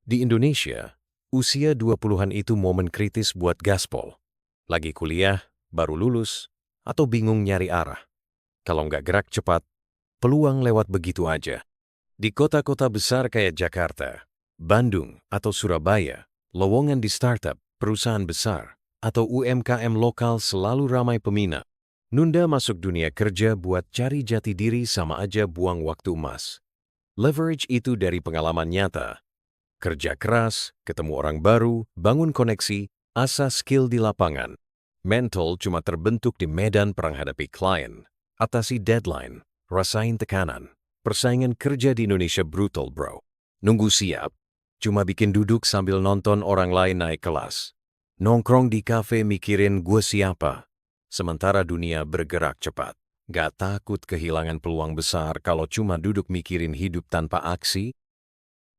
Di Indonesia, usia 20-an itu momen kritis buat gaspol. Lagi kuliah, baru lulus, atau bingung nyari arah. Kalau nggak gerak cepat, peluang lewat begitu aja. Di kota-kota besar kayak Jakarta, Bandung, atau Surabaya, lowongan di startup, perusahaan besar, atau UMKM lokal selalu ramai peminat. Nunda masuk dunia kerja buat cari jati diri sama aja buang waktu emas. Leverage itu dari pengalaman nyata. Kerja keras, ketemu orang baru, bangun koneksi, asah skill di lapangan. Mental cuma terbentuk di medan perang hadapi klien, atasi deadline, rasain tekanan. Persaingan kerja di Indonesia brutal, bro. Nunggu siap, cuma bikin duduk sambil nonton orang lain naik kelas. Nongkrong di kafe mikirin gue siapa. Sementara dunia bergerak cepat. Gak takut kehilangan peluang besar kalau cuma duduk mikirin hidup tanpa aksi?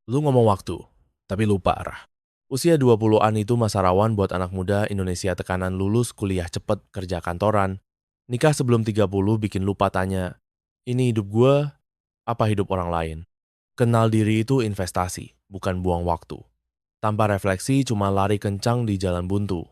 Lu ngomong waktu, tapi lupa arah. Usia 20-an itu masa rawan buat anak muda Indonesia, tekanan lulus kuliah cepet, kerja kantoran. Nikah sebelum 30 bikin lupa tanya, ini hidup gue, apa hidup orang lain? Kenal diri itu investasi, bukan buang waktu. Tanpa refleksi cuma lari kencang di jalan buntu.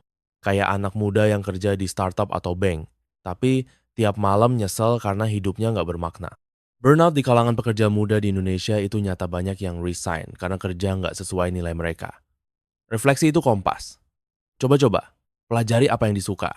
Kayak anak muda yang kerja di startup atau bank, tapi tiap malam nyesel karena hidupnya nggak bermakna. Burnout di kalangan pekerja muda di Indonesia itu nyata, banyak yang resign karena kerja nggak sesuai nilai mereka. Refleksi itu kompas. Coba-coba, pelajari apa yang disuka.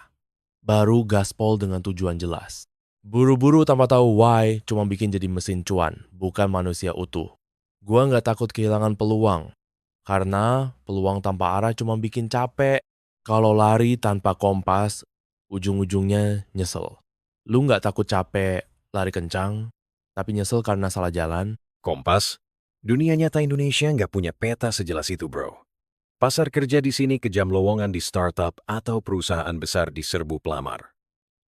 Baru gaspol dengan tujuan jelas. Buru-buru tanpa tahu why cuma bikin jadi mesin cuan, bukan manusia utuh. Gua nggak takut kehilangan peluang, karena peluang tanpa arah cuma bikin capek. Kalau lari tanpa kompas, ujung-ujungnya nyesel. Lu nggak takut capek, lari kencang, tapi nyesel karena salah jalan? Kompas, dunia nyata Indonesia nggak punya peta sejelas itu, bro. Pasar kerja di sini kejam lowongan di startup atau perusahaan besar diserbu pelamar.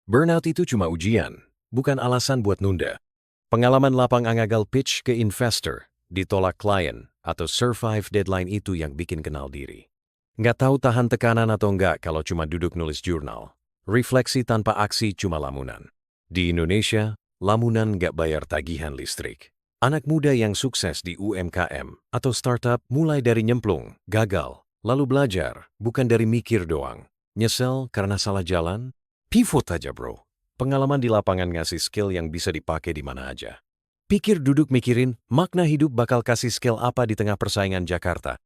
Burnout itu cuma ujian, bukan alasan buat nunda. Pengalaman lapang gagal pitch ke investor, ditolak klien, atau survive deadline itu yang bikin kenal diri. Nggak tahu tahan tekanan atau enggak kalau cuma duduk nulis jurnal. Refleksi tanpa aksi cuma lamunan. Di Indonesia, lamunan nggak bayar tagihan listrik. Anak muda yang sukses di UMKM atau startup mulai dari nyemplung, gagal, lalu belajar, bukan dari mikir doang. Nyesel karena salah jalan? Pivot aja, bro. Pengalaman di lapangan ngasih skill yang bisa dipakai di mana aja. Pikir duduk mikirin, makna hidup bakal kasih skill apa di tengah persaingan Jakarta.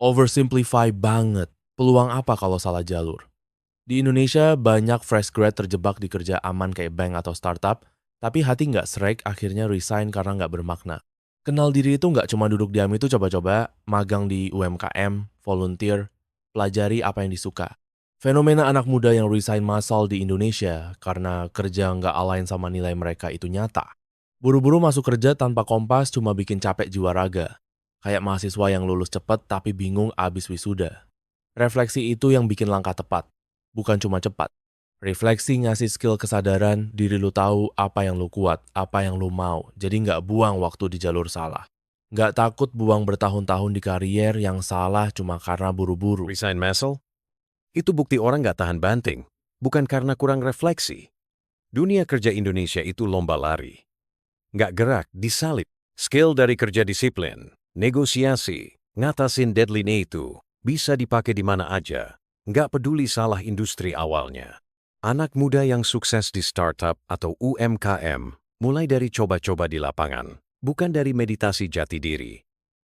Oversimplify banget. Peluang apa kalau salah jalur? Di Indonesia banyak fresh grad terjebak di kerja aman kayak bank atau startup, tapi hati nggak srek, akhirnya resign karena nggak bermakna. Kenal diri itu nggak cuma duduk diam, itu coba-coba, magang di UMKM, volunteer, pelajari apa yang disuka. Fenomena anak muda yang resign massal di Indonesia karena kerja nggak align sama nilai mereka itu nyata. Buru-buru masuk kerja tanpa kompas cuma bikin capek jiwa raga. Kayak mahasiswa yang lulus cepat tapi bingung abis wisuda. Refleksi itu yang bikin langkah tepat, bukan cuma cepat. Refleksi ngasih skill kesadaran, diri lu tahu apa yang lu kuat, apa yang lu mau. Jadi nggak buang waktu di jalur salah. Nggak takut buang bertahun-tahun di karier yang salah cuma karena buru-buru. Resign muscle? Itu bukti orang nggak tahan banting, bukan karena kurang refleksi. Dunia kerja Indonesia itu lomba lari. Nggak gerak, disalip. Skill dari kerja disiplin, negosiasi, ngatasin deadline itu, bisa dipakai di mana aja. Nggak peduli salah industri awalnya. Anak muda yang sukses di startup atau UMKM, mulai dari coba-coba di lapangan, bukan dari meditasi jati diri.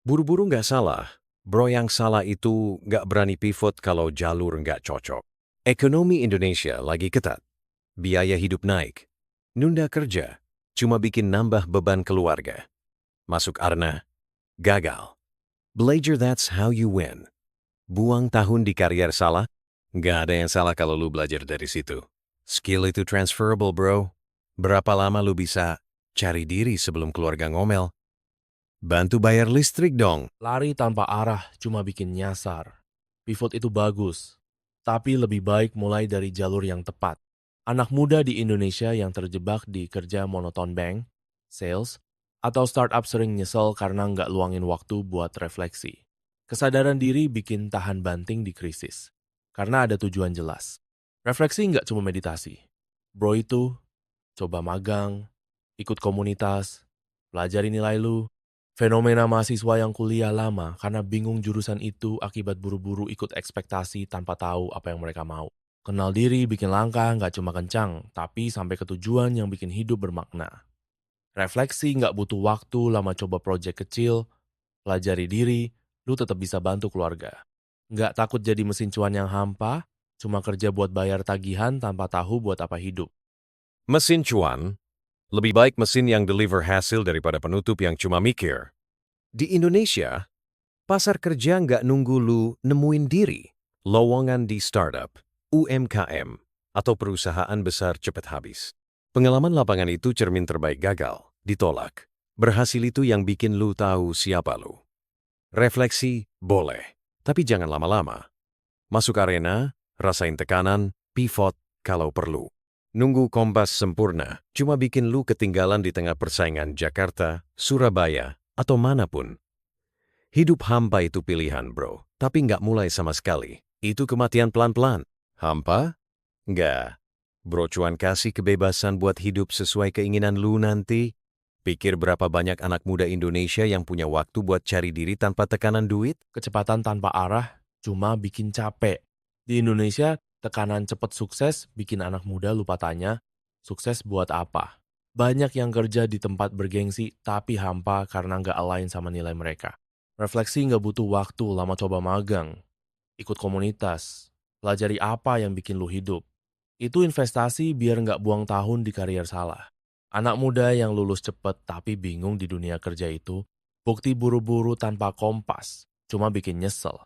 Buru-buru nggak salah, bro, yang salah itu nggak berani pivot kalau jalur nggak cocok. Ekonomi Indonesia lagi ketat, biaya hidup naik, nunda kerja, cuma bikin nambah beban keluarga. Masuk arena, gagal. Belajar, that's how you win. Buang tahun di karier salah, nggak ada yang salah kalau lu belajar dari situ. Skill itu transferable, bro. Berapa lama lu bisa cari diri sebelum keluarga ngomel? Bantu bayar listrik dong. Lari tanpa arah cuma bikin nyasar. Pivot itu bagus, tapi lebih baik mulai dari jalur yang tepat. Anak muda di Indonesia yang terjebak di kerja monoton bank, sales, atau startup sering nyesel karena nggak luangin waktu buat refleksi. Kesadaran diri bikin tahan banting di krisis, karena ada tujuan jelas. Refleksi nggak cuma meditasi. Bro itu, coba magang, ikut komunitas, pelajari nilai lu, Fenomena mahasiswa yang kuliah lama karena bingung jurusan itu akibat buru-buru ikut ekspektasi tanpa tahu apa yang mereka mau. Kenal diri bikin langkah nggak cuma kencang, tapi sampai ke tujuan yang bikin hidup bermakna. Refleksi nggak butuh waktu lama coba proyek kecil, pelajari diri, lu tetap bisa bantu keluarga. Nggak takut jadi mesin cuan yang hampa, cuma kerja buat bayar tagihan tanpa tahu buat apa hidup. Mesin cuan, lebih baik mesin yang deliver hasil daripada penutup yang cuma mikir. Di Indonesia, pasar kerja nggak nunggu lu nemuin diri. Lowongan di startup, UMKM, atau perusahaan besar cepat habis. Pengalaman lapangan itu cermin terbaik gagal, ditolak. Berhasil itu yang bikin lu tahu siapa lu. Refleksi boleh, tapi jangan lama-lama. Masuk arena, rasain tekanan, pivot kalau perlu. Nunggu kompas sempurna, cuma bikin lu ketinggalan di tengah persaingan Jakarta, Surabaya, atau manapun. Hidup hampa itu pilihan, bro. Tapi nggak mulai sama sekali. Itu kematian pelan-pelan. Hampa? Nggak. Bro cuan kasih kebebasan buat hidup sesuai keinginan lu nanti. Pikir berapa banyak anak muda Indonesia yang punya waktu buat cari diri tanpa tekanan duit? Kecepatan tanpa arah cuma bikin capek. Di Indonesia, tekanan cepat sukses bikin anak muda lupa tanya, sukses buat apa? Banyak yang kerja di tempat bergengsi tapi hampa karena nggak align sama nilai mereka. Refleksi nggak butuh waktu lama coba magang, ikut komunitas, pelajari apa yang bikin lu hidup. Itu investasi biar nggak buang tahun di karier salah. Anak muda yang lulus cepet tapi bingung di dunia kerja itu, bukti buru-buru tanpa kompas, cuma bikin nyesel.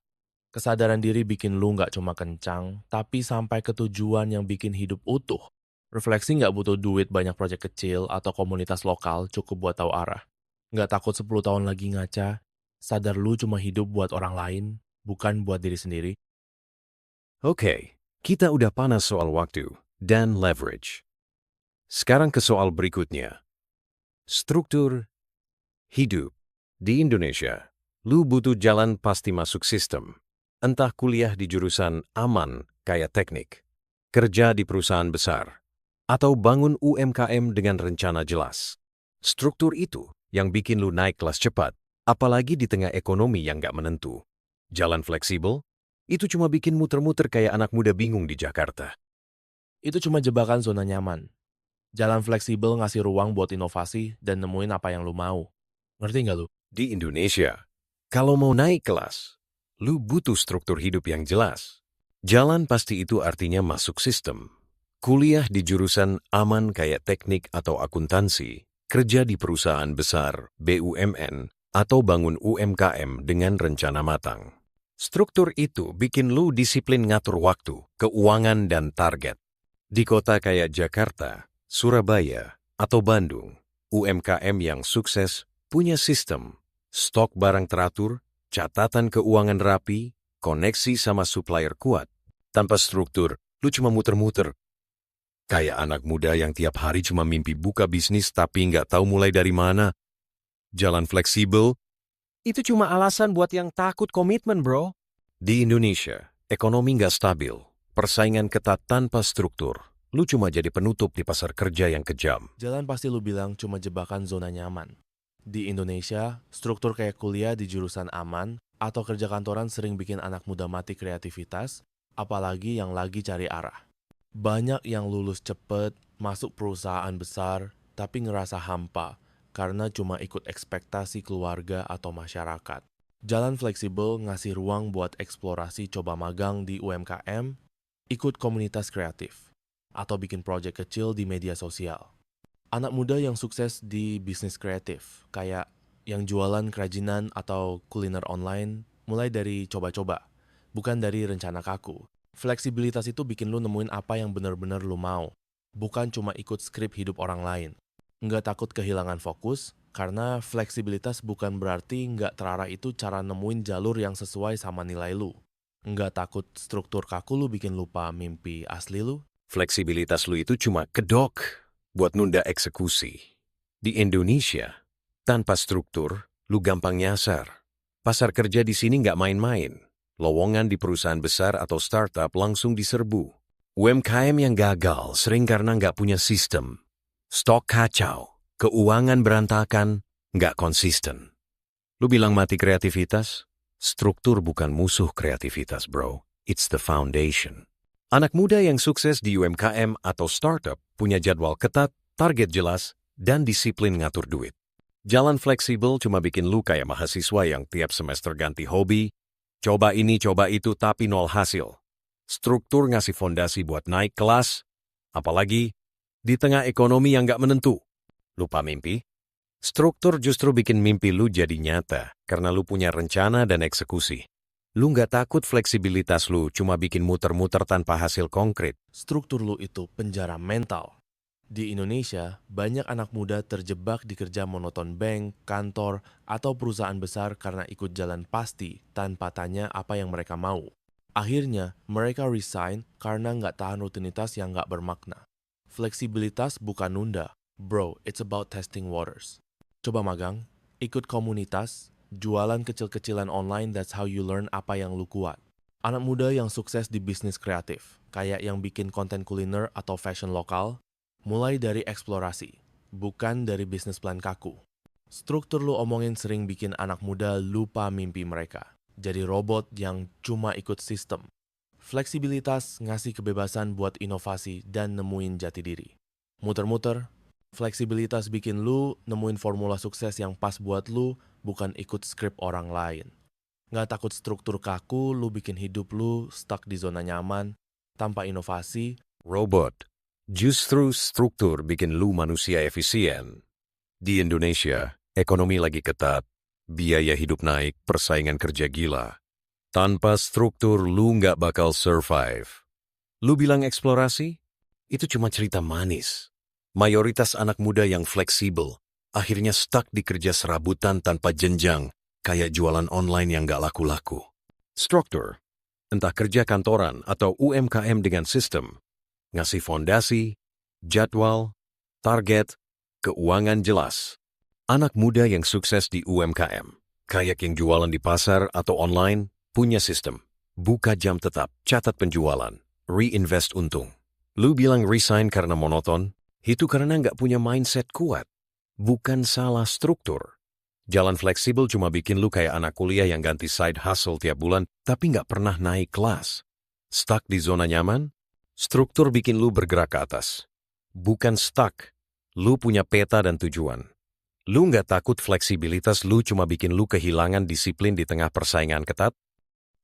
Kesadaran diri bikin lu nggak cuma kencang, tapi sampai ke tujuan yang bikin hidup utuh. Refleksi nggak butuh duit banyak proyek kecil atau komunitas lokal cukup buat tahu arah. Nggak takut 10 tahun lagi ngaca, sadar lu cuma hidup buat orang lain, bukan buat diri sendiri. Oke, kita udah panas soal waktu dan leverage. Sekarang ke soal berikutnya. Struktur hidup. Di Indonesia, lu butuh jalan pasti masuk sistem. Entah kuliah di jurusan aman kayak teknik, kerja di perusahaan besar, atau bangun UMKM dengan rencana jelas. Struktur itu yang bikin lu naik kelas cepat, apalagi di tengah ekonomi yang gak menentu. Jalan fleksibel, itu cuma bikin muter-muter kayak anak muda bingung di Jakarta. Itu cuma jebakan zona nyaman. Jalan fleksibel ngasih ruang buat inovasi dan nemuin apa yang lu mau. Ngerti nggak lu? Di Indonesia, kalau mau naik kelas, lu butuh struktur hidup yang jelas. Jalan pasti itu artinya masuk sistem. Kuliah di jurusan aman kayak teknik atau akuntansi, kerja di perusahaan besar, BUMN, atau bangun UMKM dengan rencana matang. Struktur itu bikin lu disiplin ngatur waktu, keuangan, dan target. Di kota kayak Jakarta, Surabaya, atau Bandung, UMKM yang sukses punya sistem, stok barang teratur, catatan keuangan rapi, koneksi sama supplier kuat. Tanpa struktur, lu cuma muter-muter. Kayak anak muda yang tiap hari cuma mimpi buka bisnis tapi nggak tahu mulai dari mana. Jalan fleksibel, itu cuma alasan buat yang takut komitmen, bro. Di Indonesia, ekonomi nggak stabil, persaingan ketat tanpa struktur. Lu cuma jadi penutup di pasar kerja yang kejam. Jalan pasti lu bilang cuma jebakan zona nyaman. Di Indonesia, struktur kayak kuliah di jurusan aman atau kerja kantoran sering bikin anak muda mati kreativitas, apalagi yang lagi cari arah. Banyak yang lulus cepet, masuk perusahaan besar, tapi ngerasa hampa karena cuma ikut ekspektasi keluarga atau masyarakat. Jalan fleksibel ngasih ruang buat eksplorasi coba magang di UMKM, ikut komunitas kreatif, atau bikin proyek kecil di media sosial. Anak muda yang sukses di bisnis kreatif, kayak yang jualan kerajinan atau kuliner online, mulai dari coba-coba, bukan dari rencana kaku. Fleksibilitas itu bikin lu nemuin apa yang benar-benar lu mau, bukan cuma ikut skrip hidup orang lain. Nggak takut kehilangan fokus, karena fleksibilitas bukan berarti nggak terarah itu cara nemuin jalur yang sesuai sama nilai lu. Nggak takut struktur kaku lu bikin lupa mimpi asli lu. Fleksibilitas lu itu cuma kedok buat nunda eksekusi. Di Indonesia, tanpa struktur, lu gampang nyasar. Pasar kerja di sini nggak main-main. Lowongan di perusahaan besar atau startup langsung diserbu. UMKM yang gagal sering karena nggak punya sistem. Stok kacau, keuangan berantakan, nggak konsisten. Lu bilang mati kreativitas? Struktur bukan musuh kreativitas, bro. It's the foundation. Anak muda yang sukses di UMKM atau startup punya jadwal ketat, target jelas, dan disiplin ngatur duit. Jalan fleksibel cuma bikin lu kayak mahasiswa yang tiap semester ganti hobi, coba ini, coba itu, tapi nol hasil. Struktur ngasih fondasi buat naik kelas, apalagi di tengah ekonomi yang nggak menentu. Lupa mimpi? Struktur justru bikin mimpi lu jadi nyata karena lu punya rencana dan eksekusi. Lu nggak takut fleksibilitas lu cuma bikin muter-muter tanpa hasil konkret. Struktur lu itu penjara mental. Di Indonesia, banyak anak muda terjebak di kerja monoton bank, kantor, atau perusahaan besar karena ikut jalan pasti tanpa tanya apa yang mereka mau. Akhirnya, mereka resign karena nggak tahan rutinitas yang nggak bermakna. Fleksibilitas bukan nunda. Bro, it's about testing waters. Coba magang, ikut komunitas, jualan kecil-kecilan online, that's how you learn apa yang lu kuat. Anak muda yang sukses di bisnis kreatif, kayak yang bikin konten kuliner atau fashion lokal, mulai dari eksplorasi, bukan dari bisnis plan kaku. Struktur lu omongin sering bikin anak muda lupa mimpi mereka. Jadi robot yang cuma ikut sistem. Fleksibilitas ngasih kebebasan buat inovasi dan nemuin jati diri. Muter-muter, fleksibilitas bikin lu nemuin formula sukses yang pas buat lu, bukan ikut skrip orang lain. Nggak takut struktur kaku, lu bikin hidup lu stuck di zona nyaman, tanpa inovasi. Robot. Justru struktur bikin lu manusia efisien. Di Indonesia, ekonomi lagi ketat, biaya hidup naik, persaingan kerja gila. Tanpa struktur, lu nggak bakal survive. Lu bilang eksplorasi? Itu cuma cerita manis. Mayoritas anak muda yang fleksibel akhirnya stuck di kerja serabutan tanpa jenjang, kayak jualan online yang nggak laku-laku. Struktur, entah kerja kantoran atau UMKM dengan sistem, ngasih fondasi, jadwal, target, keuangan jelas. Anak muda yang sukses di UMKM, kayak yang jualan di pasar atau online, punya sistem. Buka jam tetap, catat penjualan, reinvest untung. Lu bilang resign karena monoton, itu karena nggak punya mindset kuat. Bukan salah struktur. Jalan fleksibel cuma bikin lu kayak anak kuliah yang ganti side hustle tiap bulan, tapi nggak pernah naik kelas. Stuck di zona nyaman? Struktur bikin lu bergerak ke atas. Bukan stuck. Lu punya peta dan tujuan. Lu nggak takut fleksibilitas lu cuma bikin lu kehilangan disiplin di tengah persaingan ketat?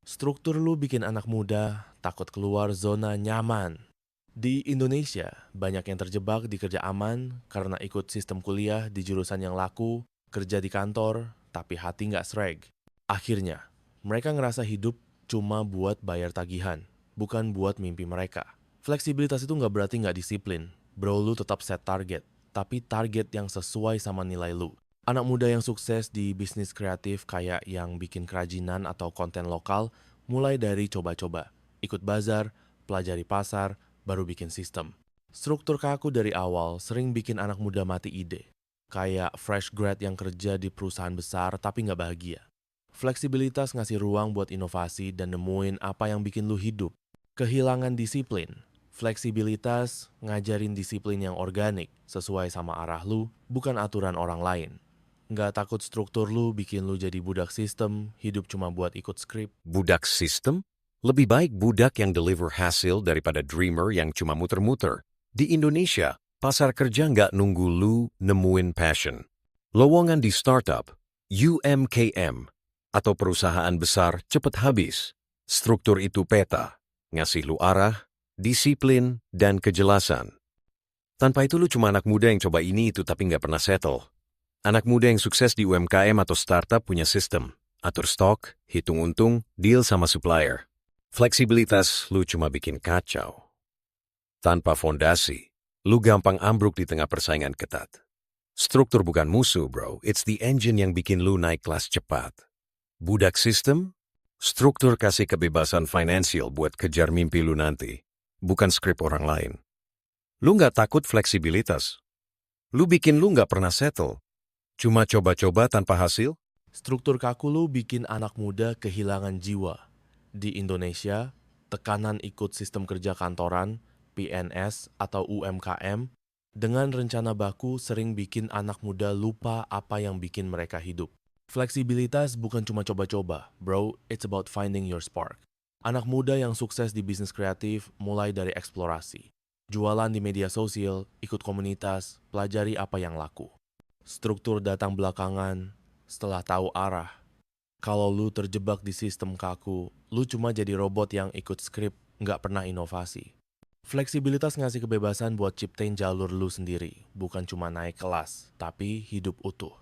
Struktur lu bikin anak muda takut keluar zona nyaman. Di Indonesia, banyak yang terjebak di kerja aman karena ikut sistem kuliah di jurusan yang laku, kerja di kantor, tapi hati nggak sreg. Akhirnya, mereka ngerasa hidup cuma buat bayar tagihan, bukan buat mimpi mereka. Fleksibilitas itu nggak berarti nggak disiplin. Bro, lu tetap set target, tapi target yang sesuai sama nilai lu. Anak muda yang sukses di bisnis kreatif kayak yang bikin kerajinan atau konten lokal, mulai dari coba-coba, ikut bazar, pelajari pasar, baru bikin sistem. Struktur kaku dari awal sering bikin anak muda mati ide. Kayak fresh grad yang kerja di perusahaan besar tapi nggak bahagia. Fleksibilitas ngasih ruang buat inovasi dan nemuin apa yang bikin lu hidup. Kehilangan disiplin. Fleksibilitas ngajarin disiplin yang organik, sesuai sama arah lu, bukan aturan orang lain. Nggak takut struktur lu bikin lu jadi budak sistem, hidup cuma buat ikut skrip. Budak sistem? Lebih baik budak yang deliver hasil daripada dreamer yang cuma muter-muter. Di Indonesia, pasar kerja nggak nunggu lu nemuin passion. Lowongan di startup, UMKM, atau perusahaan besar cepet habis. Struktur itu peta, ngasih lu arah, disiplin, dan kejelasan. Tanpa itu lu cuma anak muda yang coba ini itu tapi nggak pernah settle. Anak muda yang sukses di UMKM atau startup punya sistem. Atur stok, hitung untung, deal sama supplier. Fleksibilitas lu cuma bikin kacau. Tanpa fondasi, lu gampang ambruk di tengah persaingan ketat. Struktur bukan musuh, bro. It's the engine yang bikin lu naik kelas cepat. Budak sistem? Struktur kasih kebebasan finansial buat kejar mimpi lu nanti. Bukan skrip orang lain. Lu nggak takut fleksibilitas. Lu bikin lu nggak pernah settle. Cuma coba-coba tanpa hasil? Struktur kaku lu bikin anak muda kehilangan jiwa. Di Indonesia, tekanan ikut sistem kerja kantoran, PNS, atau UMKM, dengan rencana baku sering bikin anak muda lupa apa yang bikin mereka hidup. Fleksibilitas bukan cuma coba-coba, bro. It's about finding your spark. Anak muda yang sukses di bisnis kreatif mulai dari eksplorasi. Jualan di media sosial, ikut komunitas, pelajari apa yang laku. Struktur datang belakangan, setelah tahu arah. Kalau lu terjebak di sistem kaku, lu cuma jadi robot yang ikut skrip, nggak pernah inovasi. Fleksibilitas ngasih kebebasan buat ciptain jalur lu sendiri, bukan cuma naik kelas, tapi hidup utuh.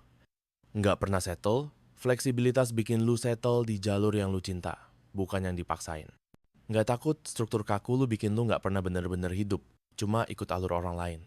Nggak pernah settle, fleksibilitas bikin lu settle di jalur yang lu cinta, bukan yang dipaksain. Nggak takut struktur kaku lu bikin lu nggak pernah bener-bener hidup, cuma ikut alur orang lain.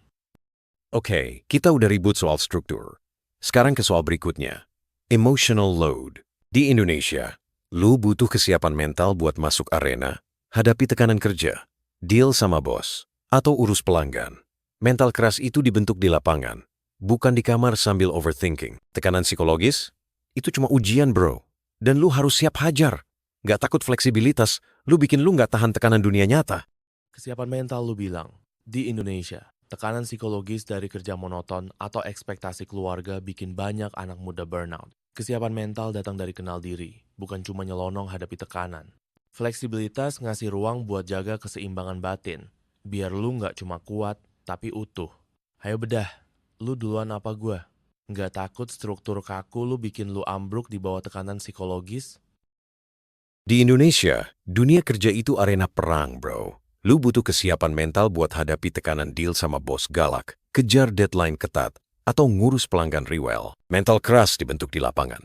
Oke, kita udah ribut soal struktur. Sekarang ke soal berikutnya. Emotional load. Di Indonesia, lu butuh kesiapan mental buat masuk arena, hadapi tekanan kerja, deal sama bos, atau urus pelanggan. Mental keras itu dibentuk di lapangan, bukan di kamar sambil overthinking. Tekanan psikologis, itu cuma ujian bro. Dan lu harus siap hajar. Nggak takut fleksibilitas, lu bikin lu nggak tahan tekanan dunia nyata. Kesiapan mental lu bilang, di Indonesia, tekanan psikologis dari kerja monoton atau ekspektasi keluarga bikin banyak anak muda burnout. Kesiapan mental datang dari kenal diri, bukan cuma nyelonong hadapi tekanan. Fleksibilitas ngasih ruang buat jaga keseimbangan batin, biar lu nggak cuma kuat, tapi utuh. Hayo bedah, lu duluan apa gua? Nggak takut struktur kaku lu bikin lu ambruk di bawah tekanan psikologis? Di Indonesia, dunia kerja itu arena perang, bro. Lu butuh kesiapan mental buat hadapi tekanan deal sama bos galak, kejar deadline ketat, atau ngurus pelanggan rewel. Mental keras dibentuk di lapangan.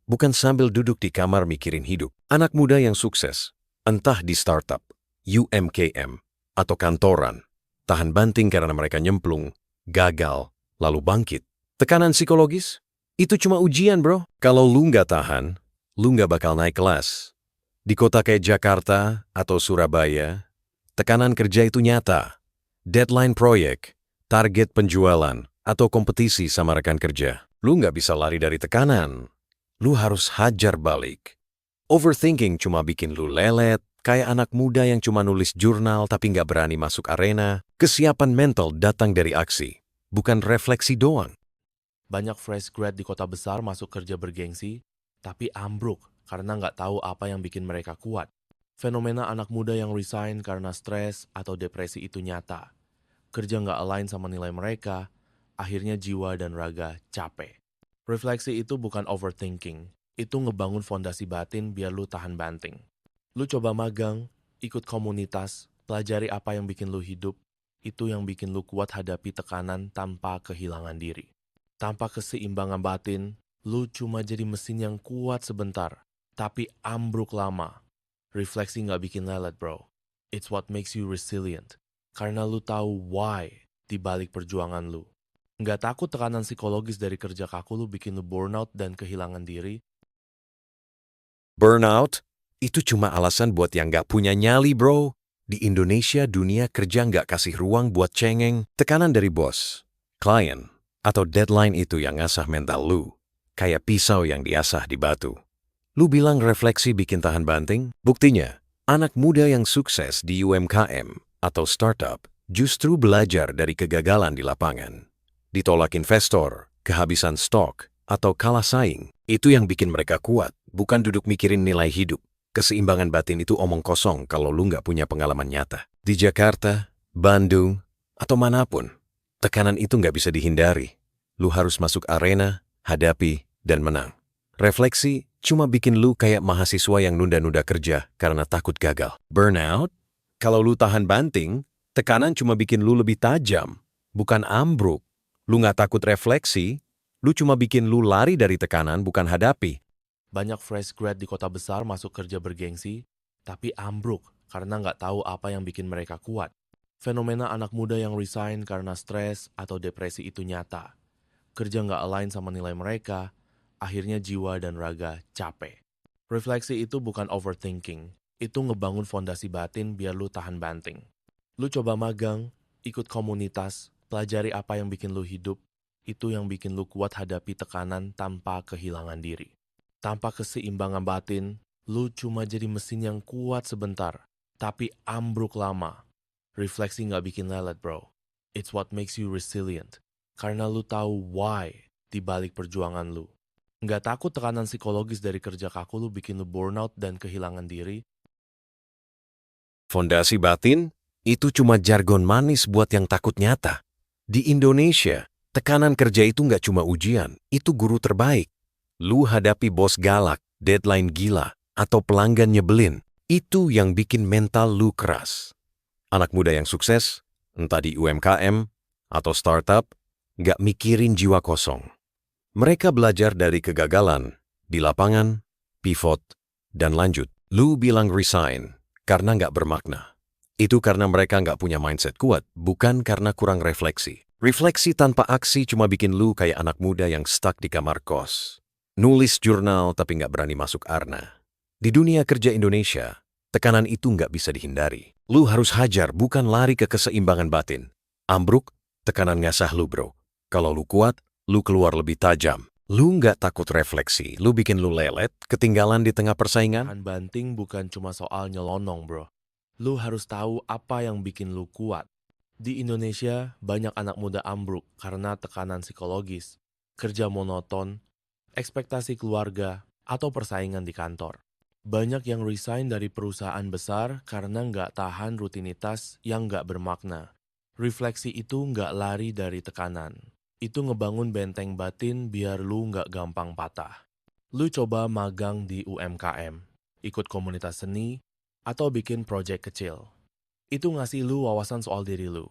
Bukan sambil duduk di kamar mikirin hidup. Anak muda yang sukses, entah di startup, UMKM, atau kantoran, tahan banting karena mereka nyemplung, gagal, lalu bangkit. Tekanan psikologis? Itu cuma ujian, bro. Kalau lu nggak tahan, lu nggak bakal naik kelas. Di kota kayak Jakarta atau Surabaya, tekanan kerja itu nyata. Deadline proyek, target penjualan, atau kompetisi sama rekan kerja. Lu nggak bisa lari dari tekanan. Lu harus hajar balik. Overthinking cuma bikin lu lelet, kayak anak muda yang cuma nulis jurnal tapi nggak berani masuk arena. Kesiapan mental datang dari aksi, bukan refleksi doang. Banyak fresh grad di kota besar masuk kerja bergengsi, tapi ambruk karena nggak tahu apa yang bikin mereka kuat. Fenomena anak muda yang resign karena stres atau depresi itu nyata. Kerja nggak align sama nilai mereka, akhirnya jiwa dan raga capek. Refleksi itu bukan overthinking, itu ngebangun fondasi batin biar lu tahan banting. Lu coba magang, ikut komunitas, pelajari apa yang bikin lu hidup, itu yang bikin lu kuat hadapi tekanan tanpa kehilangan diri. Tanpa keseimbangan batin, lu cuma jadi mesin yang kuat sebentar, tapi ambruk lama. Refleksi nggak bikin lelet, bro. It's what makes you resilient. Karena lu tahu why di balik perjuangan lu. Nggak takut tekanan psikologis dari kerja kaku lu bikin lu burnout dan kehilangan diri. Burnout? Itu cuma alasan buat yang nggak punya nyali, bro. Di Indonesia, dunia kerja nggak kasih ruang buat cengeng. Tekanan dari bos, klien, atau deadline itu yang ngasah mental lu. Kayak pisau yang diasah di batu. Lu bilang refleksi bikin tahan banting? Buktinya, anak muda yang sukses di UMKM atau startup justru belajar dari kegagalan di lapangan. Ditolak investor, kehabisan stok, atau kalah saing. Itu yang bikin mereka kuat, bukan duduk mikirin nilai hidup. Keseimbangan batin itu omong kosong kalau lu nggak punya pengalaman nyata. Di Jakarta, Bandung, atau manapun, tekanan itu nggak bisa dihindari. Lu harus masuk arena, hadapi, dan menang. Refleksi cuma bikin lu kayak mahasiswa yang nunda-nunda kerja karena takut gagal. Burnout? Kalau lu tahan banting, tekanan cuma bikin lu lebih tajam, bukan ambruk. Lu nggak takut refleksi, lu cuma bikin lu lari dari tekanan, bukan hadapi. Banyak fresh grad di kota besar masuk kerja bergengsi, tapi ambruk karena nggak tahu apa yang bikin mereka kuat. Fenomena anak muda yang resign karena stres atau depresi itu nyata. Kerja nggak align sama nilai mereka, akhirnya jiwa dan raga capek. Refleksi itu bukan overthinking, itu ngebangun fondasi batin biar lu tahan banting. Lu coba magang, ikut komunitas, pelajari apa yang bikin lu hidup, itu yang bikin lu kuat hadapi tekanan tanpa kehilangan diri. Tanpa keseimbangan batin, lu cuma jadi mesin yang kuat sebentar, tapi ambruk lama. Refleksi nggak bikin lelet, bro. It's what makes you resilient. Karena lu tahu why di balik perjuangan lu. Nggak takut tekanan psikologis dari kerja kaku lu bikin lu burnout dan kehilangan diri? Fondasi batin itu cuma jargon manis buat yang takut nyata. Di Indonesia, tekanan kerja itu nggak cuma ujian, itu guru terbaik. Lu hadapi bos galak, deadline gila, atau pelanggan nyebelin. Itu yang bikin mental lu keras. Anak muda yang sukses, entah di UMKM atau startup, nggak mikirin jiwa kosong. Mereka belajar dari kegagalan, di lapangan, pivot, dan lanjut. Lu bilang resign karena nggak bermakna. Itu karena mereka nggak punya mindset kuat, bukan karena kurang refleksi. Refleksi tanpa aksi cuma bikin lu kayak anak muda yang stuck di kamar kos. Nulis jurnal tapi nggak berani masuk arna. Di dunia kerja Indonesia, tekanan itu nggak bisa dihindari. Lu harus hajar, bukan lari ke keseimbangan batin. Ambruk, tekanan ngasah lu bro. Kalau lu kuat, lu keluar lebih tajam. Lu nggak takut refleksi, lu bikin lu lelet, ketinggalan di tengah persaingan. Tahan banting bukan cuma soal nyelonong, bro. Lu harus tahu apa yang bikin lu kuat. Di Indonesia, banyak anak muda ambruk karena tekanan psikologis, kerja monoton, ekspektasi keluarga, atau persaingan di kantor. Banyak yang resign dari perusahaan besar karena nggak tahan rutinitas yang nggak bermakna. Refleksi itu nggak lari dari tekanan. Itu ngebangun benteng batin biar lu nggak gampang patah. Lu coba magang di UMKM, ikut komunitas seni, atau bikin proyek kecil. Itu ngasih lu wawasan soal diri lu.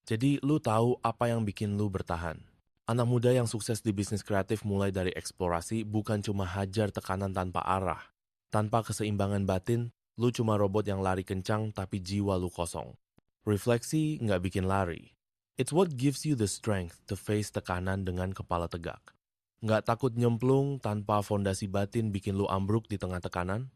Jadi lu tahu apa yang bikin lu bertahan. Anak muda yang sukses di bisnis kreatif mulai dari eksplorasi bukan cuma hajar tekanan tanpa arah. Tanpa keseimbangan batin, lu cuma robot yang lari kencang tapi jiwa lu kosong. Refleksi nggak bikin lari. It's what gives you the strength to face tekanan dengan kepala tegak. Nggak takut nyemplung tanpa fondasi batin bikin lu ambruk di tengah tekanan?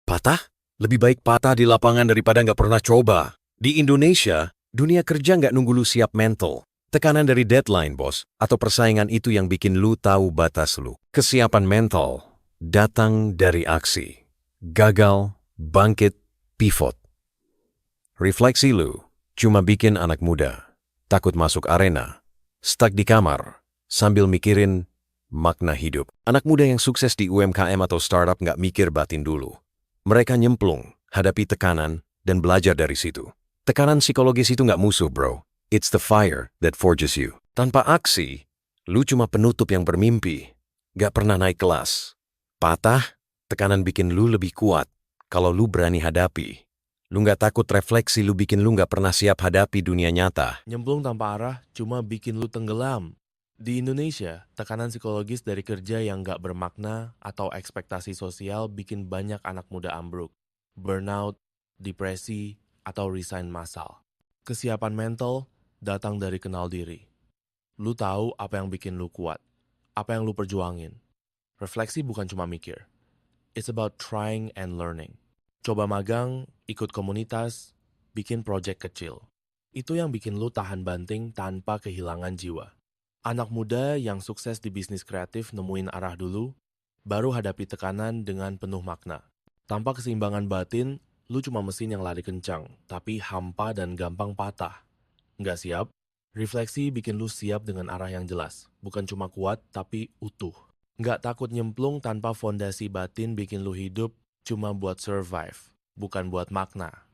Patah? Lebih baik patah di lapangan daripada nggak pernah coba. Di Indonesia, dunia kerja nggak nunggu lu siap mental. Tekanan dari deadline, bos, atau persaingan itu yang bikin lu tahu batas lu. Kesiapan mental datang dari aksi. Gagal, bangkit, pivot. Refleksi lu cuma bikin anak muda takut masuk arena, stuck di kamar, sambil mikirin makna hidup. Anak muda yang sukses di UMKM atau startup nggak mikir batin dulu. Mereka nyemplung, hadapi tekanan, dan belajar dari situ. Tekanan psikologis itu nggak musuh, bro. It's the fire that forges you. Tanpa aksi, lu cuma penutup yang bermimpi. Nggak pernah naik kelas. Patah, tekanan bikin lu lebih kuat. Kalau lu berani hadapi. Lu nggak takut refleksi, lu bikin lu nggak pernah siap hadapi dunia nyata. Nyemplung tanpa arah cuma bikin lu tenggelam. Di Indonesia, tekanan psikologis dari kerja yang nggak bermakna atau ekspektasi sosial bikin banyak anak muda ambruk, burnout, depresi, atau resign massal. Kesiapan mental datang dari kenal diri. Lu tahu apa yang bikin lu kuat, apa yang lu perjuangin. Refleksi bukan cuma mikir. It's about trying and learning. Coba magang, ikut komunitas, bikin project kecil. Itu yang bikin lu tahan banting tanpa kehilangan jiwa. Anak muda yang sukses di bisnis kreatif nemuin arah dulu, baru hadapi tekanan dengan penuh makna. Tanpa keseimbangan batin, lu cuma mesin yang lari kencang, tapi hampa dan gampang patah. Nggak siap? Refleksi bikin lu siap dengan arah yang jelas. Bukan cuma kuat, tapi utuh. Nggak takut nyemplung tanpa fondasi batin bikin lu hidup cuma buat survive, bukan buat makna.